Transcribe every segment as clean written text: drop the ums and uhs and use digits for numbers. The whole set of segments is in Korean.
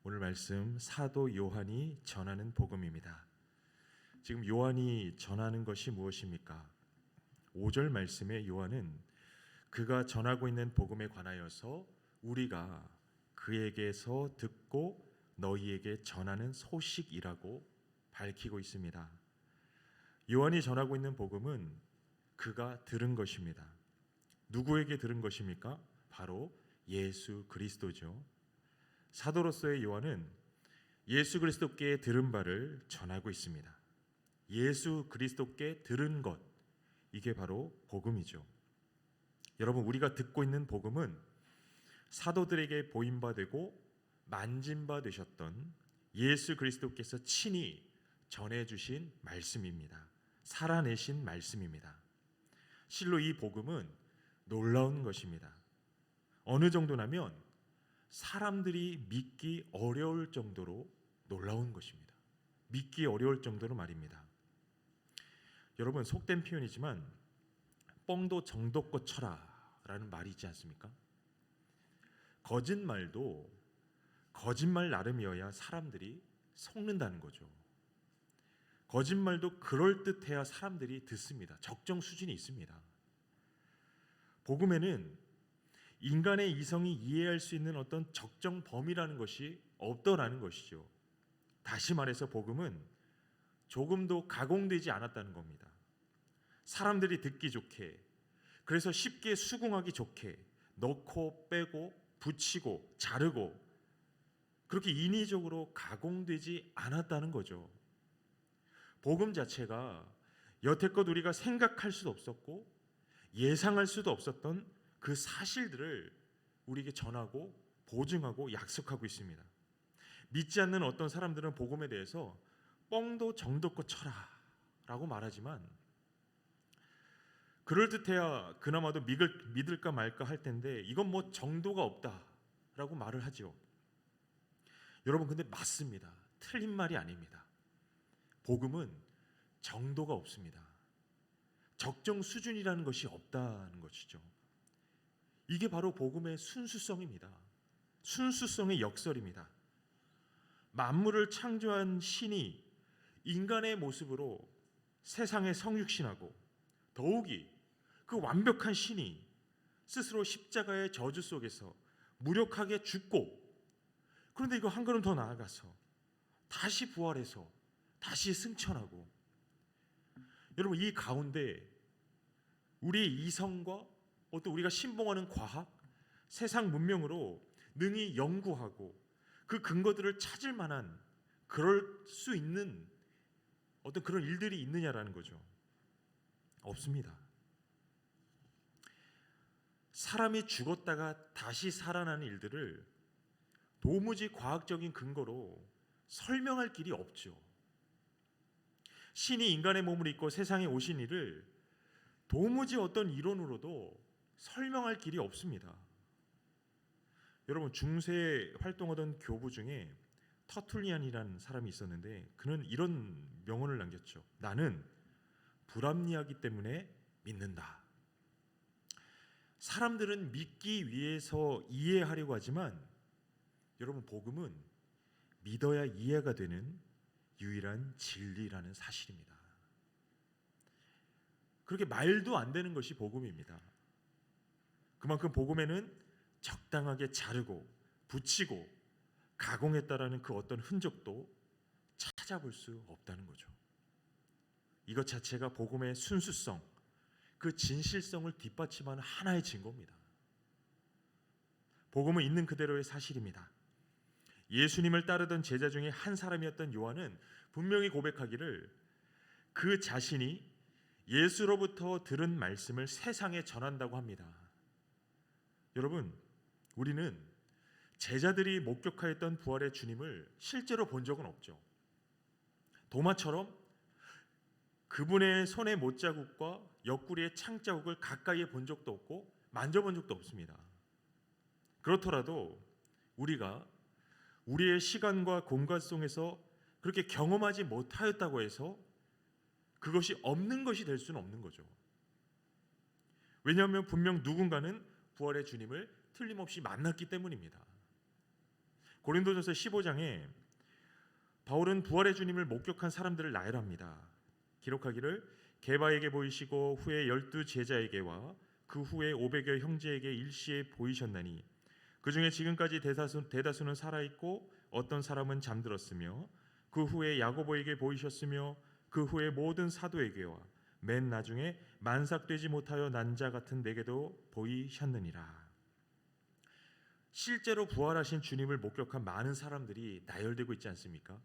오늘 말씀 사도 요한이 전하는 복음입니다. 지금 요한이 전하는 것이 무엇입니까? 5절 말씀에 요한은 그가 전하고 있는 복음에 관하여서 우리가 그에게서 듣고 너희에게 전하는 소식이라고 밝히고 있습니다. 요한이 전하고 있는 복음은 그가 들은 것입니다. 누구에게 들은 것입니까? 바로 예수 그리스도죠. 사도로서의 요한은 예수 그리스도께 들은 바를 전하고 있습니다. 예수 그리스도께 들은 것, 이게 바로 복음이죠. 여러분, 우리가 듣고 있는 복음은 사도들에게 보임 바 되고 만진 바 되셨던 예수 그리스도께서 친히 전해주신 말씀입니다. 살아내신 말씀입니다. 실로 이 복음은 놀라운 것입니다. 어느 정도냐면 사람들이 믿기 어려울 정도로 놀라운 것입니다. 믿기 어려울 정도로 말입니다. 여러분, 속된 표현이지만 뻥도 정도껏 쳐라 라는 말이 있지 않습니까? 거짓말도 거짓말 나름이어야 사람들이 속는다는 거죠. 거짓말도 그럴듯해야 사람들이 듣습니다. 적정 수준이 있습니다. 복음에는 인간의 이성이 이해할 수 있는 어떤 적정 범위라는 것이 없더라는 것이죠. 다시 말해서 복음은 조금도 가공되지 않았다는 겁니다. 사람들이 듣기 좋게, 그래서 쉽게 수긍하기 좋게 넣고 빼고 붙이고 자르고 그렇게 인위적으로 가공되지 않았다는 거죠. 복음 자체가 여태껏 우리가 생각할 수도 없었고 예상할 수도 없었던 그 사실들을 우리에게 전하고 보증하고 약속하고 있습니다. 믿지 않는 어떤 사람들은 복음에 대해서 뻥도 정도껏 쳐라 라고 말하지만 그럴듯해야 그나마도 믿을까 말까 할 텐데 이건 뭐 정도가 없다 라고 말을 하죠. 여러분, 근데 맞습니다. 틀린 말이 아닙니다. 복음은 정도가 없습니다. 적정 수준이라는 것이 없다는 것이죠. 이게 바로 복음의 순수성입니다. 순수성의 역설입니다. 만물을 창조한 신이 인간의 모습으로 세상에 성육신하고 더욱이 그 완벽한 신이 스스로 십자가의 저주 속에서 무력하게 죽고, 그런데 이거 한 걸음 더 나아가서 다시 부활해서 다시 승천하고, 여러분, 이 가운데 우리의 이성과 어떤 우리가 신봉하는 과학, 세상 문명으로 능히 연구하고 그 근거들을 찾을 만한 그럴 수 있는 어떤 그런 일들이 있느냐라는 거죠. 없습니다. 사람이 죽었다가 다시 살아나는 일들을 도무지 과학적인 근거로 설명할 길이 없죠. 신이 인간의 몸을 입고 세상에 오신 일을 도무지 어떤 이론으로도 설명할 길이 없습니다. 여러분, 중세에 활동하던 교부 중에 터툴리안이라는 사람이 있었는데 그는 이런 명언을 남겼죠. 나는 불합리하기 때문에 믿는다. 사람들은 믿기 위해서 이해하려고 하지만 여러분, 복음은 믿어야 이해가 되는 유일한 진리라는 사실입니다. 그렇게 말도 안 되는 것이 복음입니다. 그만큼 복음에는 적당하게 자르고 붙이고 가공했다라는 그 어떤 흔적도 찾아볼 수 없다는 거죠. 이것 자체가 복음의 순수성, 그 진실성을 뒷받침하는 하나의 증거입니다. 복음은 있는 그대로의 사실입니다. 예수님을 따르던 제자 중에 한 사람이었던 요한은 분명히 고백하기를 그 자신이 예수로부터 들은 말씀을 세상에 전한다고 합니다. 여러분, 우리는 제자들이 목격하였던 부활의 주님을 실제로 본 적은 없죠. 도마처럼 그분의 손의 못자국과 옆구리의 창자국을 가까이에 본 적도 없고 만져본 적도 없습니다. 그렇더라도 우리가 우리의 시간과 공간 속에서 그렇게 경험하지 못하였다고 해서 그것이 없는 것이 될 수는 없는 거죠. 왜냐하면 분명 누군가는 부활의 주님을 틀림없이 만났기 때문입니다. 고린도전서 15장에 바울은 부활의 주님을 목격한 사람들을 나열합니다. 기록하기를 게바에게 보이시고 후에 12 제자에게와 그 후에 500여 형제에게 일시에 보이셨나니 그 중에 지금까지 대다수는 살아있고 어떤 사람은 잠들었으며 그 후에 야고보에게 보이셨으며 그 후에 모든 사도에게와 맨 나중에 만삭되지 못하여 난 자 같은 내게도 보이셨느니라. 실제로 부활하신 주님을 목격한 많은 사람들이 나열되고 있지 않습니까?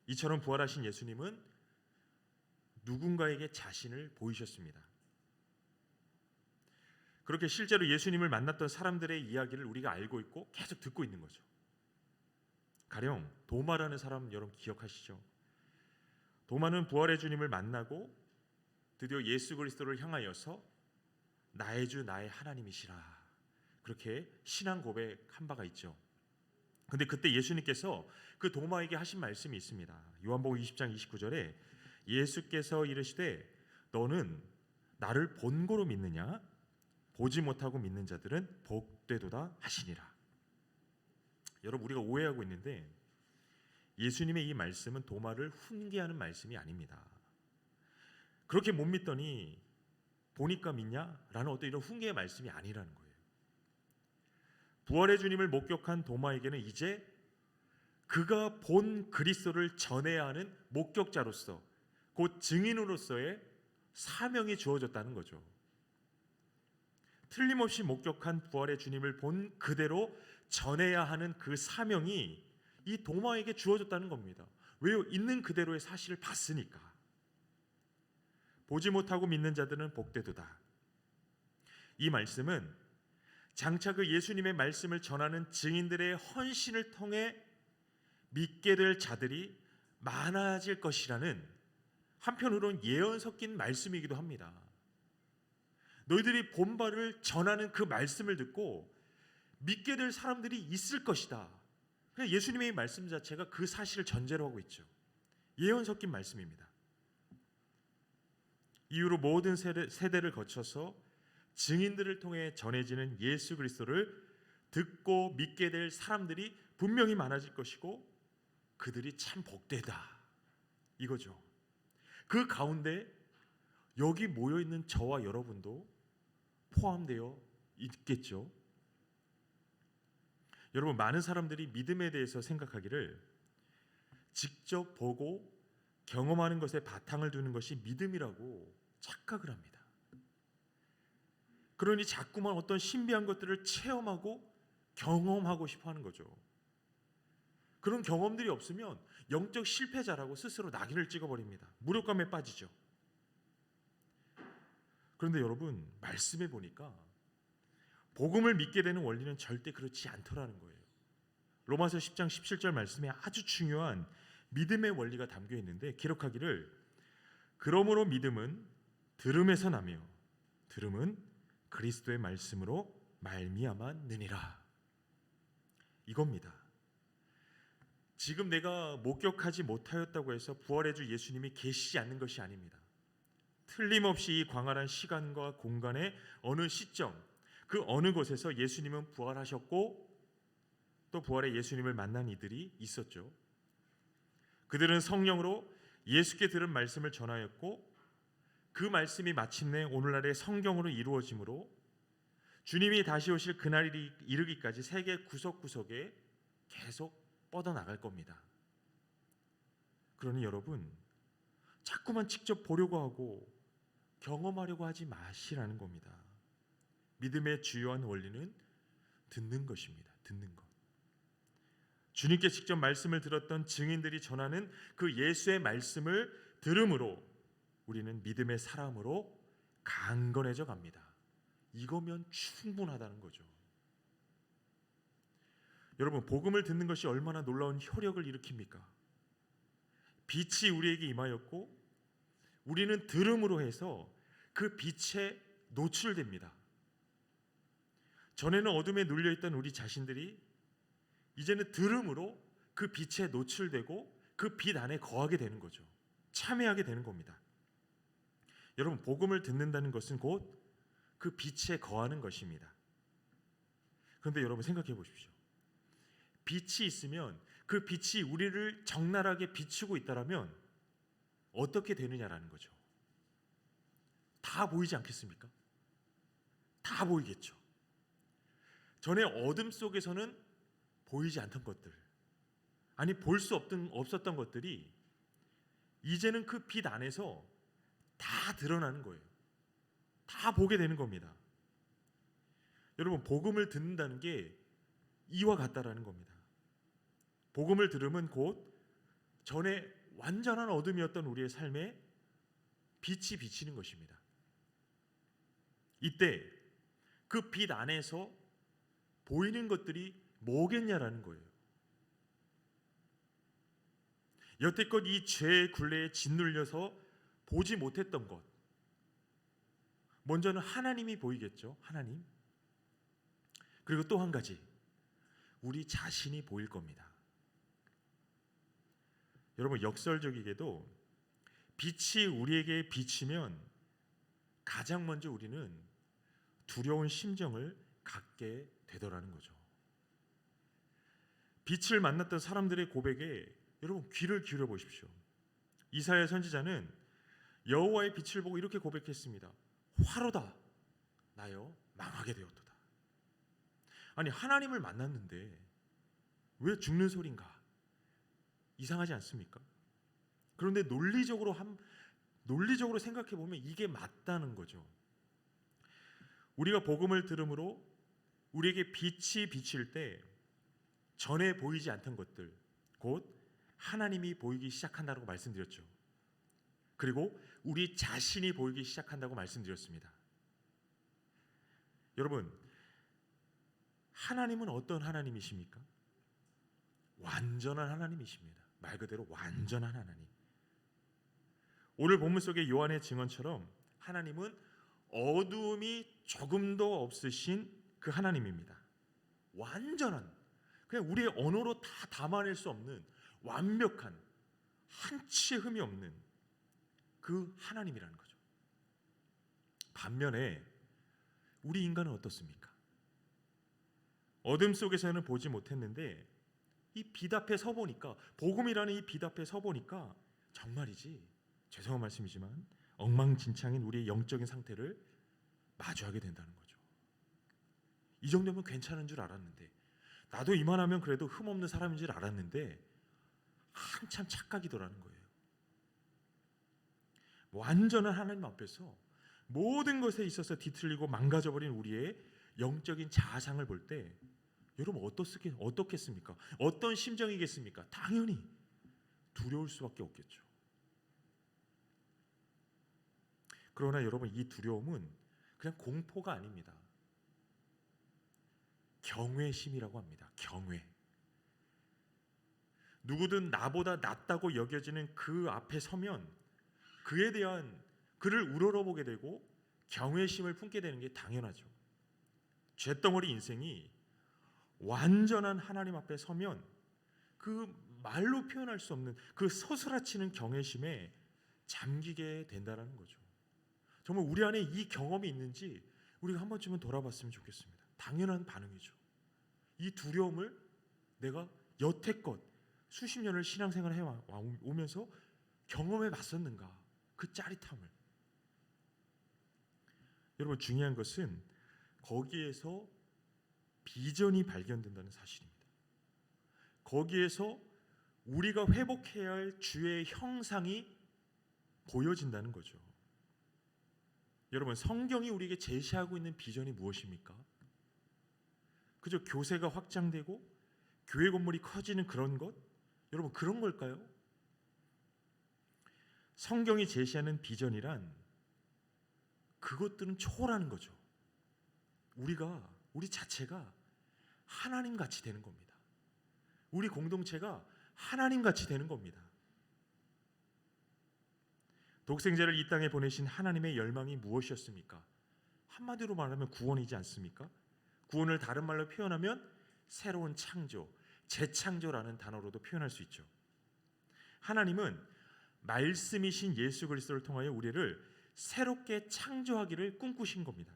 이처럼 부활하신 예수님은 누군가에게 자신을 보이셨습니다. 그렇게 실제로 예수님을 만났던 사람들의 이야기를 우리가 알고 있고 계속 듣고 있는 거죠. 가령 도마라는 사람 여러분 기억하시죠? 도마는 부활의 주님을 만나고 드디어 예수 그리스도를 향하여서 나의 주 나의 하나님이시라 그렇게 신앙 고백한 바가 있죠. 근데 그때 예수님께서 그 도마에게 하신 말씀이 있습니다. 요한복음 20장 29절에 예수께서 이르시되 너는 나를 본고로 믿느냐? 보지 못하고 믿는 자들은 복되도다 하시니라. 여러분 우리가 오해하고 있는데 예수님의 이 말씀은 도마를 훈계하는 말씀이 아닙니다. 그렇게 못 믿더니 보니까 믿냐? 라는 어떤 이런 훈계의 말씀이 아니라는 거예요. 부활의 주님을 목격한 도마에게는 이제 그가 본 그리스도를 전해야 하는 목격자로서 곧 증인으로서의 사명이 주어졌다는 거죠. 틀림없이 목격한 부활의 주님을 본 그대로 전해야 하는 그 사명이 이 도마에게 주어졌다는 겁니다. 왜요? 있는 그대로의 사실을 봤으니까. 보지 못하고 믿는 자들은 복되도다. 이 말씀은 장차 그 예수님의 말씀을 전하는 증인들의 헌신을 통해 믿게 될 자들이 많아질 것이라는 한편으로는 예언 섞인 말씀이기도 합니다. 너희들이 본 바를 전하는 그 말씀을 듣고 믿게 될 사람들이 있을 것이다. 그냥 예수님의 말씀 자체가 그 사실을 전제로 하고 있죠. 예언 섞인 말씀입니다. 이후로 모든 세대를 거쳐서 증인들을 통해 전해지는 예수 그리스도를 듣고 믿게 될 사람들이 분명히 많아질 것이고 그들이 참 복되다 이거죠. 그 가운데 여기 모여있는 저와 여러분도 포함되어 있겠죠. 여러분 많은 사람들이 믿음에 대해서 생각하기를 직접 보고 경험하는 것에 바탕을 두는 것이 믿음이라고 착각을 합니다. 그러니 자꾸만 어떤 신비한 것들을 체험하고 경험하고 싶어 하는 거죠. 그런 경험들이 없으면 영적 실패자라고 스스로 낙인을 찍어버립니다. 무력감에 빠지죠. 그런데 여러분 말씀해 보니까 복음을 믿게 되는 원리는 절대 그렇지 않더라는 거예요. 로마서 10장 17절 말씀에 아주 중요한 믿음의 원리가 담겨 있는데 기록하기를 그러므로 믿음은 들음에서 나며 들음은 그리스도의 말씀으로 말미암아 느니라. 이겁니다. 지금 내가 목격하지 못하였다고 해서 부활의 주 예수님이 계시지 않는 것이 아닙니다. 틀림없이 이 광활한 시간과 공간의 어느 시점, 그 어느 곳에서 예수님은 부활하셨고 또 부활의 예수님을 만난 이들이 있었죠. 그들은 성령으로 예수께 들은 말씀을 전하였고 그 말씀이 마침내 오늘날의 성경으로 이루어지므로 주님이 다시 오실 그날이 이르기까지 세계 구석구석에 계속 뻗어나갈 겁니다. 그러니 여러분 자꾸만 직접 보려고 하고 경험하려고 하지 마시라는 겁니다. 믿음의 주요한 원리는 듣는 것입니다. 듣는 것. 주님께 직접 말씀을 들었던 증인들이 전하는 그 예수의 말씀을 들음으로 우리는 믿음의 사람으로 강건해져 갑니다. 이거면 충분하다는 거죠. 여러분 복음을 듣는 것이 얼마나 놀라운 효력을 일으킵니까? 빛이 우리에게 임하였고 우리는 들음으로 해서 그 빛에 노출됩니다. 전에는 어둠에 눌려있던 우리 자신들이 이제는 들음으로 그 빛에 노출되고 그 빛 안에 거하게 되는 거죠. 참여하게 되는 겁니다. 여러분 복음을 듣는다는 것은 곧 그 빛에 거하는 것입니다. 그런데 여러분 생각해 보십시오. 빛이 있으면 그 빛이 우리를 적나라하게 비추고 있다라면 어떻게 되느냐라는 거죠. 다 보이지 않겠습니까? 다 보이겠죠. 전에 어둠 속에서는 보이지 않던 것들, 아니 볼 수 없었던 것들이 이제는 그 빛 안에서 다 드러나는 거예요. 다 보게 되는 겁니다. 여러분, 복음을 듣는다는 게 이와 같다라는 겁니다. 복음을 들으면 곧 전에 완전한 어둠이었던 우리의 삶에 빛이 비치는 것입니다. 이때 그 빛 안에서 보이는 것들이 뭐겠냐라는 거예요. 여태껏 이 죄의 굴레에 짓눌려서 보지 못했던 것, 먼저는 하나님이 보이겠죠. 하나님. 그리고 또 한 가지, 우리 자신이 보일 겁니다. 여러분, 역설적이게도 빛이 우리에게 비치면 가장 먼저 우리는 두려운 심정을 갖게 되더라는 거죠. 빛을 만났던 사람들의 고백에 여러분 귀를 기울여 보십시오. 이사야 선지자는 여호와의 빛을 보고 이렇게 고백했습니다. 화로다 나여 망하게 되었도다. 아니, 하나님을 만났는데 왜 죽는 소린가? 이상하지 않습니까? 그런데 논리적으로 생각해 보면 이게 맞다는 거죠. 우리가 복음을 들음으로 우리에게 빛이 비칠 때 전에 보이지 않던 것들, 곧 하나님이 보이기 시작한다고 말씀드렸죠. 그리고 우리 자신이 보이기 시작한다고 말씀드렸습니다. 여러분, 하나님은 어떤 하나님이십니까? 완전한 하나님이십니다. 말 그대로 완전한 하나님. 오늘 본문 속의 요한의 증언처럼 하나님은 어두움이 조금도 없으신 그 하나님입니다. 완전한, 그냥 우리의 언어로 다 담아낼 수 없는 완벽한, 한치의 흠이 없는 그 하나님이라는 거죠. 반면에 우리 인간은 어떻습니까? 어둠 속에서는 보지 못했는데 이 빛 앞에 서 보니까, 복음이라는 이 빛 앞에 서 보니까 정말이지, 죄송한 말씀이지만 엉망진창인 우리의 영적인 상태를 마주하게 된다는 거죠. 이 정도면 괜찮은 줄 알았는데, 나도 이만하면 그래도 흠없는 사람인 줄 알았는데 한참 착각이더라는 거예요. 완전한 하나님 앞에서 모든 것에 있어서 뒤틀리고 망가져버린 우리의 영적인 자아상을 볼 때 여러분 어떻겠습니까? 어떤 심정이겠습니까? 당연히 두려울 수밖에 없겠죠. 그러나 여러분, 이 두려움은 그냥 공포가 아닙니다. 경외심이라고 합니다. 경외. 누구든 나보다 낫다고 여겨지는 그 앞에 서면 그를 우러러보게 되고 경외심을 품게 되는 게 당연하죠. 쇳덩어리 인생이 완전한 하나님 앞에 서면 그 말로 표현할 수 없는 그 서스라치는 경외심에 잠기게 된다는 거죠. 정말 우리 안에 이 경험이 있는지 우리가 한 번쯤은 돌아봤으면 좋겠습니다. 당연한 반응이죠. 이 두려움을 내가 여태껏 수십 년을 신앙생활을 해오면서 경험해 봤었는가? 그 짜릿함을. 여러분, 중요한 것은 거기에서 비전이 발견된다는 사실입니다. 거기에서 우리가 회복해야 할 주의 형상이 보여진다는 거죠. 여러분, 성경이 우리에게 제시하고 있는 비전이 무엇입니까? 그저 교세가 확장되고 교회 건물이 커지는 그런 것? 여러분, 그런 걸까요? 성경이 제시하는 비전이란 그것들은 초월하는 거죠. 우리 자체가 하나님 같이 되는 겁니다. 우리 공동체가 하나님 같이 되는 겁니다. 독생자를 이 땅에 보내신 하나님의 열망이 무엇이었습니까? 한마디로 말하면 구원이지 않습니까? 구원을 다른 말로 표현하면 새로운 창조, 재창조라는 단어로도 표현할 수 있죠. 하나님은 말씀이신 예수 그리스도를 통하여 우리를 새롭게 창조하기를 꿈꾸신 겁니다.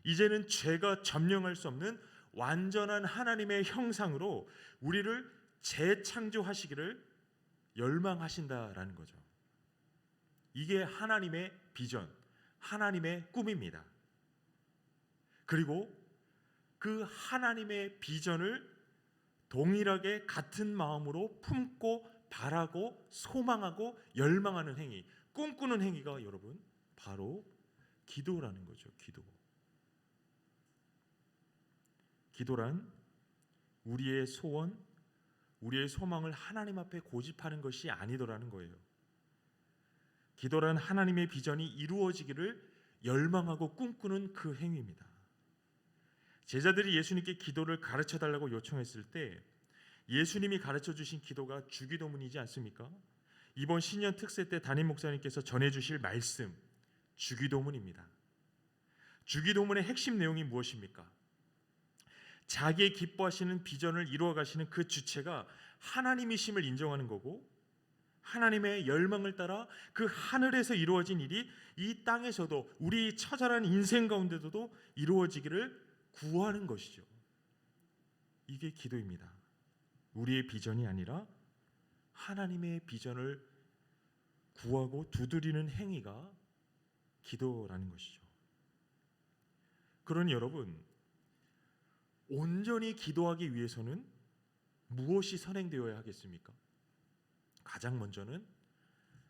이제는 죄가 점령할 수 없는 완전한 하나님의 형상으로 우리를 재창조하시기를 열망하신다라는 거죠. 이게 하나님의 비전, 하나님의 꿈입니다. 그리고 그 하나님의 비전을 동일하게 같은 마음으로 품고 바라고 소망하고 열망하는 행위, 꿈꾸는 행위가 여러분 바로 기도라는 거죠. 기도란 우리의 소원, 우리의 소망을 하나님 앞에 고집하는 것이 아니더라는 거예요. 기도란 하나님의 비전이 이루어지기를 열망하고 꿈꾸는 그 행위입니다. 제자들이 예수님께 기도를 가르쳐 달라고 요청했을 때 예수님이 가르쳐 주신 기도가 주기도문이지 않습니까? 이번 신년 특세 때 담임 목사님께서 전해 주실 말씀, 주기도문입니다. 주기도문의 핵심 내용이 무엇입니까? 자기의 기뻐하시는 비전을 이루어 가시는 그 주체가 하나님이심을 인정하는 거고, 하나님의 열망을 따라 그 하늘에서 이루어진 일이 이 땅에서도 우리 처절한 인생 가운데서도 이루어지기를 구하는 것이죠. 이게 기도입니다. 우리의 비전이 아니라 하나님의 비전을 구하고 두드리는 행위가 기도라는 것이죠. 그러니 여러분, 온전히 기도하기 위해서는 무엇이 선행되어야 하겠습니까? 가장 먼저는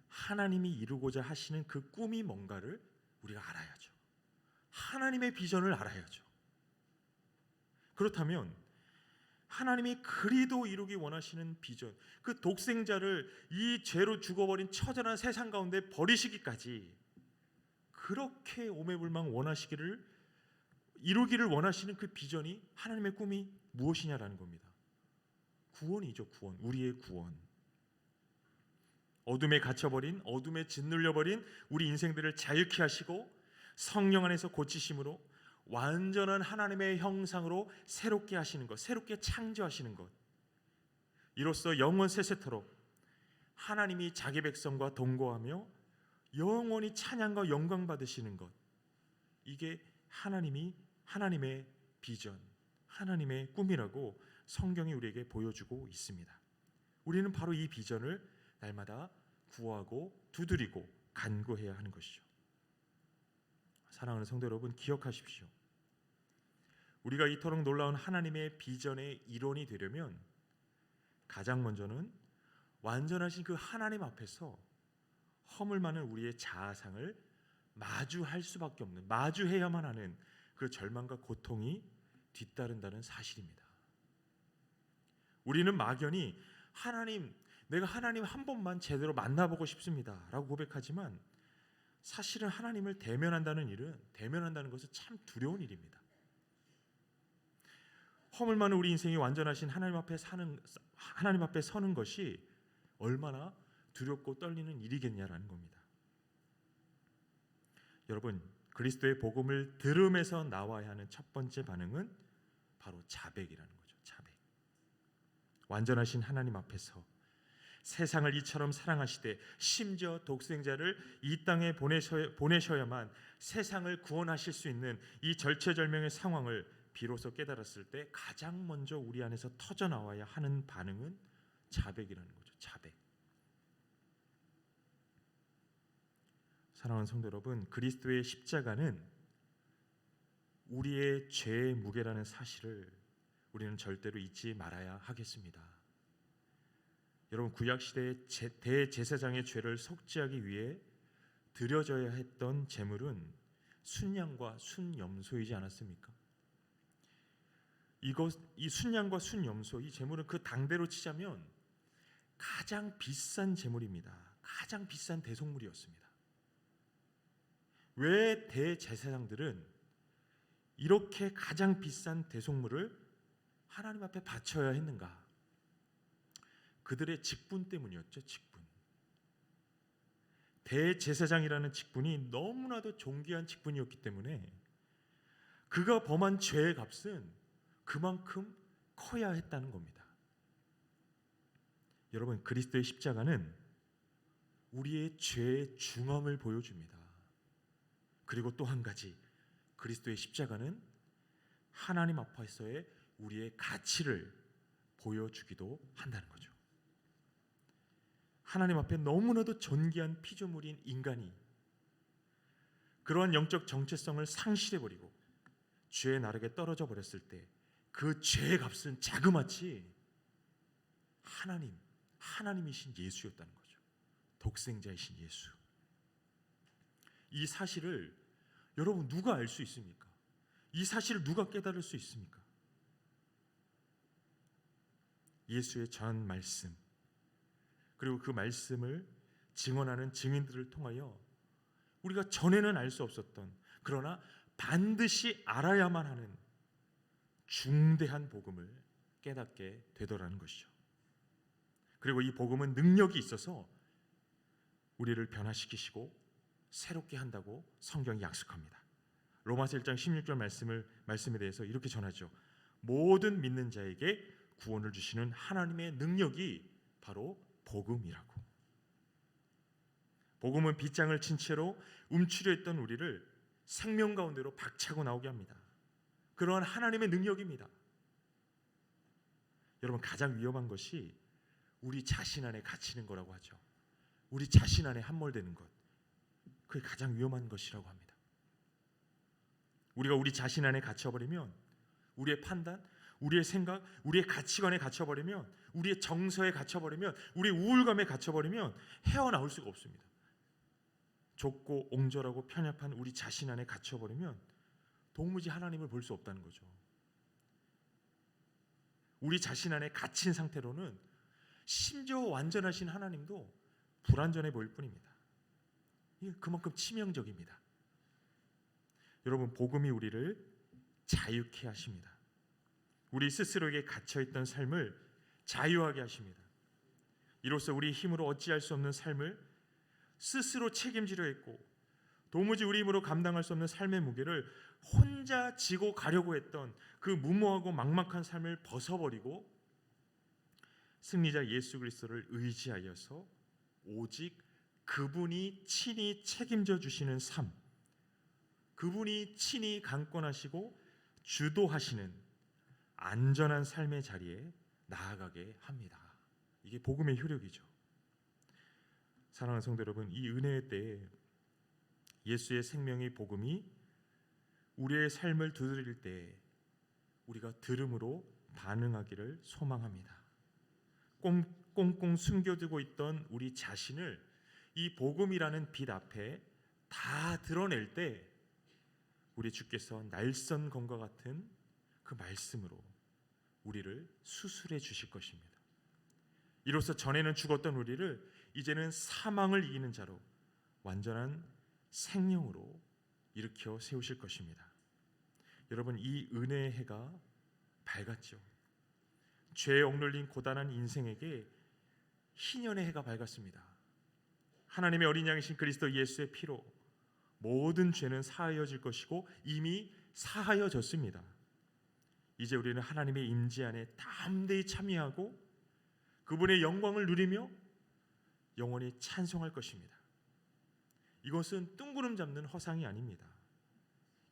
하나님이 이루고자 하시는 그 꿈이 뭔가를 우리가 알아야죠. 하나님의 비전을 알아야죠. 그렇다면 하나님이 그리도 이루기 원하시는 비전, 그 독생자를 이 죄로 죽어버린 처절한 세상 가운데 버리시기까지 그렇게 오매불망 이루기를 원하시는 그 비전이, 하나님의 꿈이 무엇이냐라는 겁니다. 구원이죠. 구원, 우리의 구원. 어둠에 갇혀버린, 어둠에 짓눌려버린 우리 인생들을 자유케 하시고 성령 안에서 고치심으로 완전한 하나님의 형상으로 새롭게 하시는 것, 새롭게 창조하시는 것, 이로써 영원 세세토록 하나님이 자기 백성과 동거하며 영원히 찬양과 영광 받으시는 것, 이게 하나님의 비전, 하나님의 꿈이라고 성경이 우리에게 보여주고 있습니다. 우리는 바로 이 비전을 날마다 구하고 두드리고 간구해야 하는 것이죠. 사랑하는 성도 여러분, 기억하십시오. 우리가 이토록 놀라운 하나님의 비전의 일원이 되려면 가장 먼저는 완전하신 그 하나님 앞에서 허물 많은 우리의 자아상을 마주할 수밖에 없는, 마주해야만 하는 그 절망과 고통이 뒤따른다는 사실입니다. 우리는 막연히 내가 하나님 한 번만 제대로 만나보고 싶습니다 라고 고백하지만, 사실은 하나님을 대면한다는 것은 참 두려운 일입니다. 허물 많은 우리 인생이 완전하신 하나님 앞에 서는 것이 얼마나 두렵고 떨리는 일이겠냐라는 겁니다. 여러분, 그리스도의 복음을 들음에서 나와야 하는 첫 번째 반응은 바로 자백이라는 거죠. 자백. 완전하신 하나님 앞에서 세상을 이처럼 사랑하시되 심지어 독생자를 이 땅에 보내셔야만 세상을 구원하실 수 있는 이 절체절명의 상황을 비로소 깨달았을 때 가장 먼저 우리 안에서 터져나와야 하는 반응은 자백이라는 거죠. 자백. 사랑하는 성도 여러분, 그리스도의 십자가는 우리의 죄의 무게라는 사실을 우리는 절대로 잊지 말아야 하겠습니다. 여러분, 구약시대의 대제사장의 죄를 속죄하기 위해 드려져야 했던 제물은 순양과 순염소이지 않았습니까? 이 순양과 순염소, 이 제물은 그 당대로 치자면 가장 비싼 제물입니다. 가장 비싼 대속물이었습니다. 왜 대제사장들은 이렇게 가장 비싼 대속물을 하나님 앞에 바쳐야 했는가? 그들의 직분 때문이었죠. 직분. 대제사장이라는 직분이 너무나도 존귀한 직분이었기 때문에 그가 범한 죄의 값은 그만큼 커야 했다는 겁니다. 여러분, 그리스도의 십자가는 우리의 죄의 중함을 보여줍니다. 그리고 또 한 가지, 그리스도의 십자가는 하나님 앞에서의 우리의 가치를 보여주기도 한다는 거죠. 하나님 앞에 너무나도 존귀한 피조물인 인간이 그러한 영적 정체성을 상실해버리고 죄의 나락에 떨어져 버렸을 때 그 죄의 값은 자그마치 하나님이신 예수였다는 거죠. 독생자이신 예수. 이 사실을 여러분 누가 알 수 있습니까? 이 사실을 누가 깨달을 수 있습니까? 예수의 전한 말씀, 그리고 그 말씀을 증언하는 증인들을 통하여 우리가 전에는 알 수 없었던, 그러나 반드시 알아야만 하는 중대한 복음을 깨닫게 되더라는 것이죠. 그리고 이 복음은 능력이 있어서 우리를 변화시키시고 새롭게 한다고 성경이 약속합니다. 로마서 1장 16절 말씀에 대해서 이렇게 전하죠. 모든 믿는 자에게 구원을 주시는 하나님의 능력이 바로 복음이라고. 복음은 빗장을 친 채로 움츠려 있던 우리를 생명 가운데로 박차고 나오게 합니다. 그러한 하나님의 능력입니다. 여러분, 가장 위험한 것이 우리 자신 안에 갇히는 거라고 하죠. 우리 자신 안에 함몰되는 것, 그게 가장 위험한 것이라고 합니다. 우리가 우리 자신 안에 갇혀버리면 우리의 판단, 우리의 생각, 우리의 가치관에 갇혀버리면, 우리의 정서에 갇혀버리면, 우리의 우울감에 갇혀버리면 헤어나올 수가 없습니다. 좁고 옹졸하고 편협한 우리 자신 안에 갇혀버리면 도무지 하나님을 볼 수 없다는 거죠. 우리 자신 안에 갇힌 상태로는 심지어 완전하신 하나님도 불완전해 보일 뿐입니다. 이게 그만큼 치명적입니다. 여러분, 복음이 우리를 자유케 하십니다. 우리 스스로에게 갇혀있던 삶을 자유하게 하십니다. 이로써 우리 힘으로 어찌할 수 없는 삶을 스스로 책임지려 했고 도무지 우리 힘으로 감당할 수 없는 삶의 무게를 혼자 지고 가려고 했던 그 무모하고 막막한 삶을 벗어버리고 승리자 예수 그리스도를 의지하여서 오직 그분이 친히 책임져 주시는 삶, 그분이 친히 강권하시고 주도하시는 안전한 삶의 자리에 나아가게 합니다. 이게 복음의 효력이죠. 사랑하는 성도 여러분, 이 은혜의 때에 예수의 생명의 복음이 우리의 삶을 두드릴 때 우리가 들음으로 반응하기를 소망합니다. 꽁꽁 숨겨두고 있던 우리 자신을 이 복음이라는 빛 앞에 다 드러낼 때 우리 주께서 날선검과 같은 그 말씀으로 우리를 수술해 주실 것입니다. 이로써 전에는 죽었던 우리를 이제는 사망을 이기는 자로 완전한 생명으로 일으켜 세우실 것입니다. 여러분, 이 은혜의 해가 밝았죠. 죄에 억눌린 고단한 인생에게 희년의 해가 밝았습니다. 하나님의 어린 양이신 그리스도 예수의 피로 모든 죄는 사하여질 것이고 이미 사하여졌습니다. 이제 우리는 하나님의 임재 안에 담대히 참여하고 그분의 영광을 누리며 영원히 찬송할 것입니다. 이것은 뜬구름 잡는 허상이 아닙니다.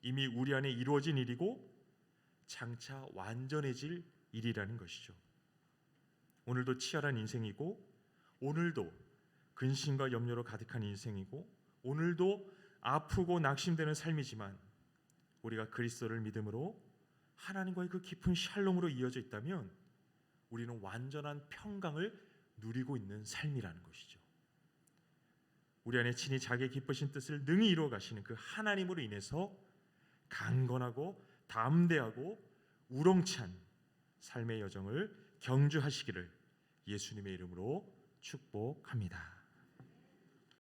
이미 우리 안에 이루어진 일이고 장차 완전해질 일이라는 것이죠. 오늘도 치열한 인생이고 오늘도 근심과 염려로 가득한 인생이고 오늘도 아프고 낙심되는 삶이지만 우리가 그리스도를 믿음으로 하나님과의 그 깊은 샬롬으로 이어져 있다면 우리는 완전한 평강을 누리고 있는 삶이라는 것이죠. 우리 안에 친히 자기의 기쁘신 뜻을 능히 이루어 가시는 그 하나님으로 인해서 강건하고 담대하고 우렁찬 삶의 여정을 경주하시기를 예수님의 이름으로 축복합니다.